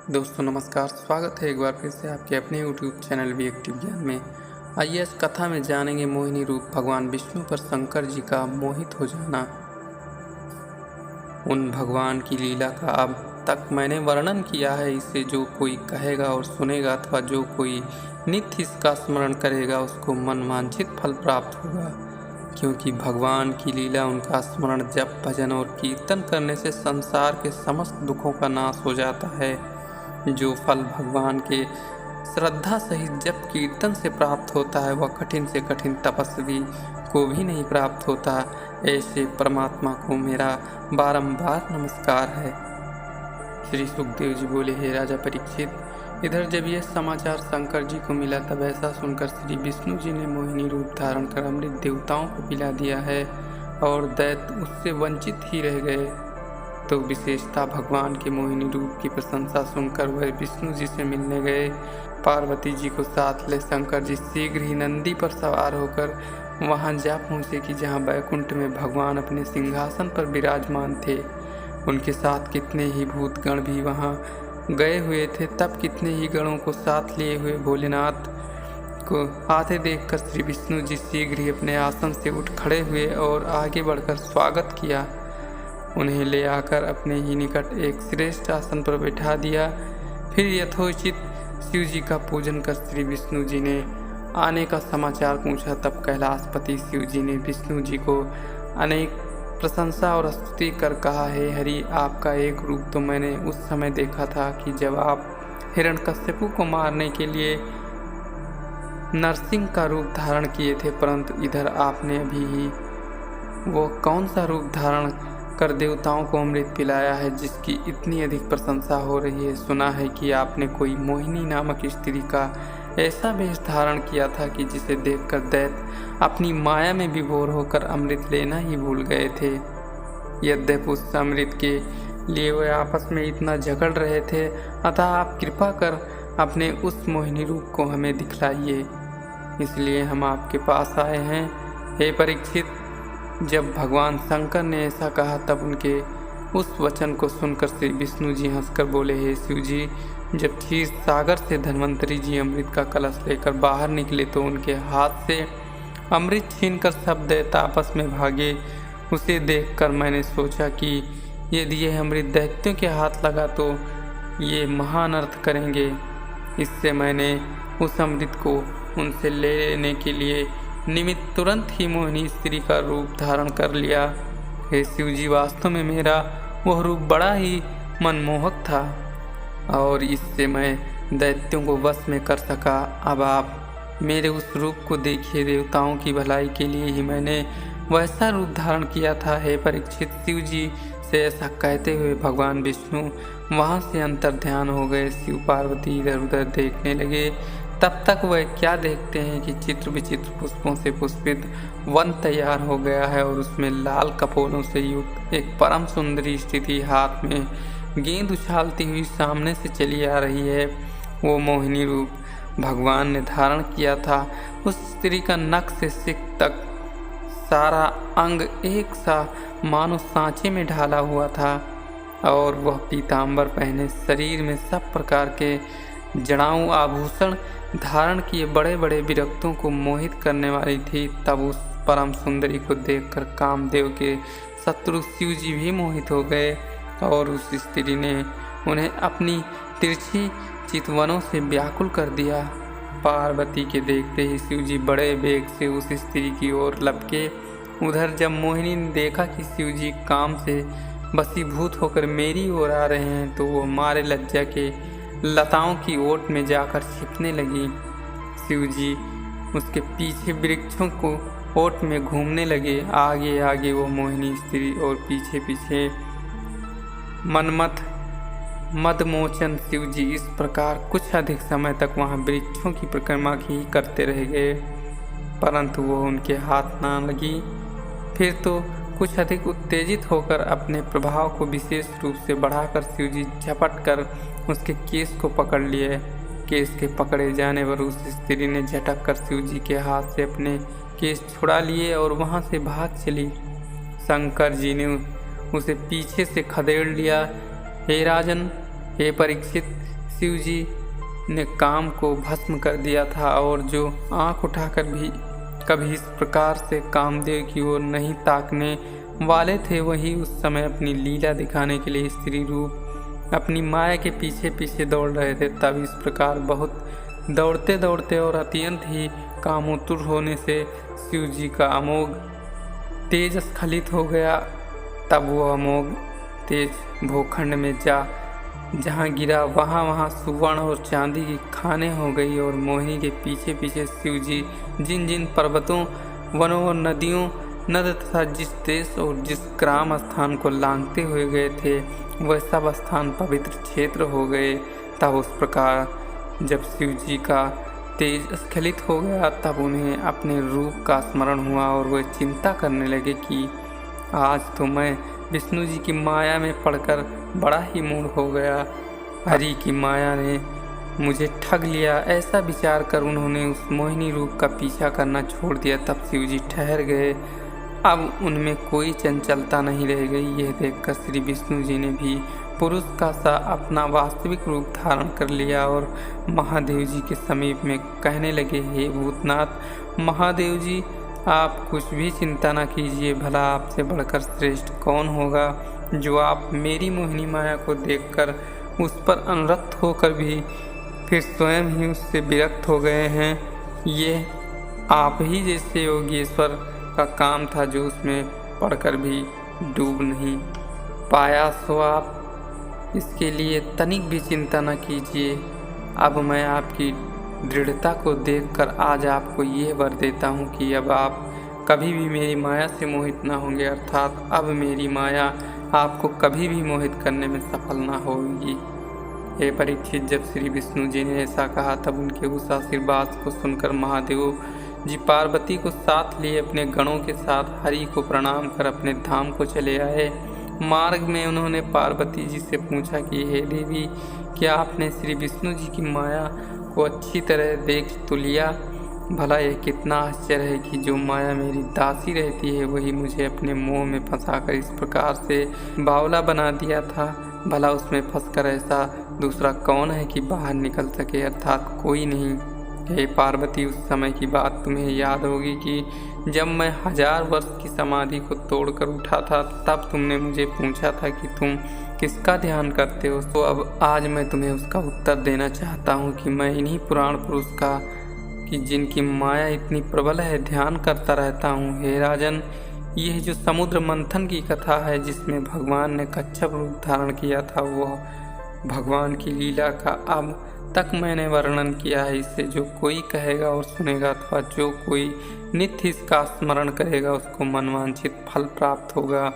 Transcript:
दोस्तों नमस्कार, स्वागत है एक बार फिर से आपके अपने YouTube चैनल विवेक ज्ञान में। आइए इस कथा में जानेंगे मोहिनी रूप भगवान विष्णु पर शंकर जी का मोहित हो जाना। उन भगवान की लीला का अब तक मैंने वर्णन किया है। इसे जो कोई कहेगा और सुनेगा अथवा जो कोई नित्य इसका स्मरण करेगा उसको मन वांछित फल प्राप्त होगा, क्योंकि भगवान की लीला उनका स्मरण जप भजन और कीर्तन करने से संसार के समस्त दुखों का नाश हो जाता है। जो फल भगवान के श्रद्धा सहित जप कीर्तन से प्राप्त होता है वह कठिन से कठिन तपस्वी को भी नहीं प्राप्त होता। ऐसे परमात्मा को मेरा बारंबार नमस्कार है। श्री सुखदेव जी बोले, हे राजा परीक्षित, इधर जब यह समाचार शंकर जी को मिला तब ऐसा सुनकर श्री विष्णु जी ने मोहिनी रूप धारण कर अमृत देवताओं को पिला दिया है और दैत्य उससे वंचित ही रह गए। तो विशेषता भगवान के मोहिनी रूप की प्रशंसा सुनकर वह विष्णु जी से मिलने गए। पार्वती जी को साथ ले शंकर जी शीघ्र ही नंदी पर सवार होकर वहां जा पहुँचे कि जहां बैकुंठ में भगवान अपने सिंहासन पर विराजमान थे। उनके साथ कितने ही भूतगण भी वहां गए हुए थे। तब कितने ही गणों को साथ लिए हुए भोलेनाथ को आते देखकर श्री विष्णु जी शीघ्र ही अपने आसन से उठ खड़े हुए और आगे बढ़कर स्वागत किया। उन्हें ले आकर अपने ही निकट एक श्रेष्ठ आसन पर बैठा दिया। फिर यथोचित शिव जी का पूजन कर श्री विष्णु जी ने आने का समाचार पूछा। तब कैलाशपति शिव जी ने विष्णु जी को अनेक प्रशंसा और स्तुति कर कहा, हे हरि, आपका एक रूप तो मैंने उस समय देखा था कि जब आप हिरण्यकश्यपु को मारने के लिए नरसिंह का रूप धारण किए थे, परंतु इधर आपने अभी ही वो कौन सा रूप धारण कर देवताओं को अमृत पिलाया है जिसकी इतनी अधिक प्रशंसा हो रही है। सुना है कि आपने कोई मोहिनी नामक स्त्री का ऐसा वेश धारण किया था कि जिसे देखकर दैत्य अपनी माया में विभोर होकर अमृत लेना ही भूल गए थे। यद्यपि उस अमृत के लिए वे आपस में इतना झगड़ रहे थे, अतः आप कृपा कर अपने उस मोहिनी रूप को हमें दिखलाइए, इसलिए हम आपके पास आए हैं। हे परीक्षित, जब भगवान शंकर ने ऐसा कहा तब उनके उस वचन को सुनकर श्री विष्णु जी हंसकर बोले, हे शिव जी, जब क्षीर सागर से धन्वंतरी जी अमृत का कलश लेकर बाहर निकले तो उनके हाथ से अमृत छीनकर सब दैत्य आपस में भागे। उसे देखकर मैंने सोचा कि यदि यह अमृत दैत्यों के हाथ लगा तो ये महान अर्थ करेंगे। इससे मैंने उस अमृत को उनसे लेने के लिए निमित्त तुरंत ही मोहिनी स्त्री का रूप धारण कर लिया। हे शिव जी, वास्तव में मेरा वह रूप बड़ा ही मनमोहक था और इससे मैं दैत्यों को वश में कर सका। अब आप मेरे उस रूप को देखिए, देवताओं की भलाई के लिए ही मैंने वैसा रूप धारण किया था। हे परीक्षित, शिव जी से ऐसा कहते हुए भगवान विष्णु वहाँ से अंतर ध्यान हो गए। शिव पार्वती इधर उधर देखने लगे। तब तक वह क्या देखते हैं कि चित्र विचित्र पुष्पों से पुष्पित वन तैयार हो गया है और उसमें लाल कपोलों से युक्त एक परम सुंदरी स्थिति हाथ में गेंद उछालती हुई सामने से चली आ रही है। वो मोहिनी रूप भगवान ने धारण किया था। उस स्त्री का नख से सिर तक सारा अंग एक सा मानो सांचे में ढाला हुआ था और वह पीतांबर पहने शरीर में सब प्रकार के जड़ाऊ आभूषण धारण किए बड़े बड़े विरक्तों को मोहित करने वाली थी। तब उस परम सुंदरी को देखकर कामदेव के शत्रु शिव जी भी मोहित हो गए और उस स्त्री ने उन्हें अपनी तिरछी चितवनों से व्याकुल कर दिया। पार्वती के देखते ही शिव जी बड़े वेग से उस स्त्री की ओर लपके। उधर जब मोहिनी ने देखा कि शिव जी काम से वशीभूत होकर मेरी ओर आ रहे हैं तो वो मारे लज्जा के लताओं की ओट में जाकर छिपने लगी। शिव जी उसके पीछे वृक्षों को ओट में घूमने लगे। आगे आगे वो मोहिनी स्त्री और पीछे पीछे मनमथ मदमोचन शिव जी इस प्रकार कुछ अधिक समय तक वहां वृक्षों की परिक्रमा ही करते रह गए, परंतु वो उनके हाथ ना लगी। फिर तो कुछ अधिक उत्तेजित होकर अपने प्रभाव को विशेष रूप से बढ़ाकर शिव जी झपट कर उसके केस को पकड़ लिए। केस के पकड़े जाने पर उस स्त्री ने झटक कर शिव जी के हाथ से अपने केस छुड़ा लिए और वहां से भाग चली। शंकर जी ने उसे पीछे से खदेड़ लिया। हे राजन, हे परीक्षित, शिव जी ने काम को भस्म कर दिया था और जो आंख उठाकर भी कभी इस प्रकार से कामदेव की ओर नहीं ताकने वाले थे, वही उस समय अपनी लीला दिखाने के लिए स्त्री रूप अपनी माया के पीछे पीछे दौड़ रहे थे। तब इस प्रकार बहुत दौड़ते दौड़ते और अत्यंत ही कामोत्तुर होने से शिव जी का अमोघ तेज स्खलित हो गया। तब वो अमोघ तेज भूखंड में जहाँ गिरा वहाँ सुवर्ण और चांदी की खाने हो गई और मोहिनी के पीछे पीछे शिव जी जिन जिन पर्वतों, वनों और नदियों, नद तथा जिस देश और जिस ग्राम स्थान को लांघते हुए गए थे, वह सब स्थान पवित्र क्षेत्र हो गए। तब उस प्रकार जब शिव जी का तेज स्खलित हो गया, तब उन्हें अपने रूप का स्मरण हुआ और वे चिंता करने लगे कि आज तो मैं विष्णु जी की माया में पड़कर बड़ा ही मूढ़ हो गया। हरि की माया ने मुझे ठग लिया। ऐसा विचार कर उन्होंने उस मोहिनी रूप का पीछा करना छोड़ दिया। तब शिव जी ठहर गए। अब उनमें कोई चंचलता नहीं रह गई। यह देखकर श्री विष्णु जी ने भी पुरुष का सा अपना वास्तविक रूप धारण कर लिया और महादेव जी के समीप में कहने लगे, हे भूतनाथ महादेव जी, आप कुछ भी चिंता न कीजिए। भला आपसे बढ़कर श्रेष्ठ कौन होगा, जो आप मेरी मोहिनी माया को देखकर उस पर अनुरक्त होकर भी फिर स्वयं ही उससे विरक्त हो गए हैं। ये आप ही जैसे योगेश्वर का काम था, जो उसमें पढ़कर भी डूब नहीं पाया। सो आप इसके लिए तनिक भी चिंता न कीजिए। अब मैं आपकी दृढ़ता को देखकर आज आपको ये वर देता हूँ कि अब आप कभी भी मेरी माया से मोहित न होंगे, अर्थात अब मेरी माया आपको कभी भी मोहित करने में सफल न होगी। हे परीक्षित, जब श्री विष्णु जी ने ऐसा कहा, तब उनके उस आशीर्वाद को सुनकर महादेव जी पार्वती को साथ लिए अपने गणों के साथ हरि को प्रणाम कर अपने धाम को चले आए। मार्ग में उन्होंने पार्वती जी से पूछा कि हे देवी, क्या आपने श्री विष्णु जी की माया को अच्छी तरह देख तो लिया? भला यह कितना आश्चर्य है कि जो माया मेरी दासी रहती है, वही मुझे अपने मोह में फंसाकर इस प्रकार से बावला बना दिया था। भला उसमें फंसकर ऐसा दूसरा कौन है कि बाहर निकल सके, अर्थात कोई नहीं। हे पार्वती, उस समय की बात तुम्हें याद होगी कि जब मैं 1000 वर्ष की समाधि को तोड़कर उठा था, तब तुमने मुझे पूछा था कि तुम किसका ध्यान करते हो। तो अब आज मैं तुम्हें उसका उत्तर देना चाहता हूँ कि मैं इन्हीं पुराण पुरुष का, कि जिनकी माया इतनी प्रबल है, ध्यान करता रहता हूँ। हे राजन, यह जो समुद्र मंथन की कथा है, जिसमें भगवान ने कच्छप रूप धारण किया था, वह भगवान की लीला का अब तक मैंने वर्णन किया है। इससे जो कोई कहेगा और सुनेगा, अथवा जो कोई नित्य इसका स्मरण करेगा, उसको मनवांछित फल प्राप्त होगा।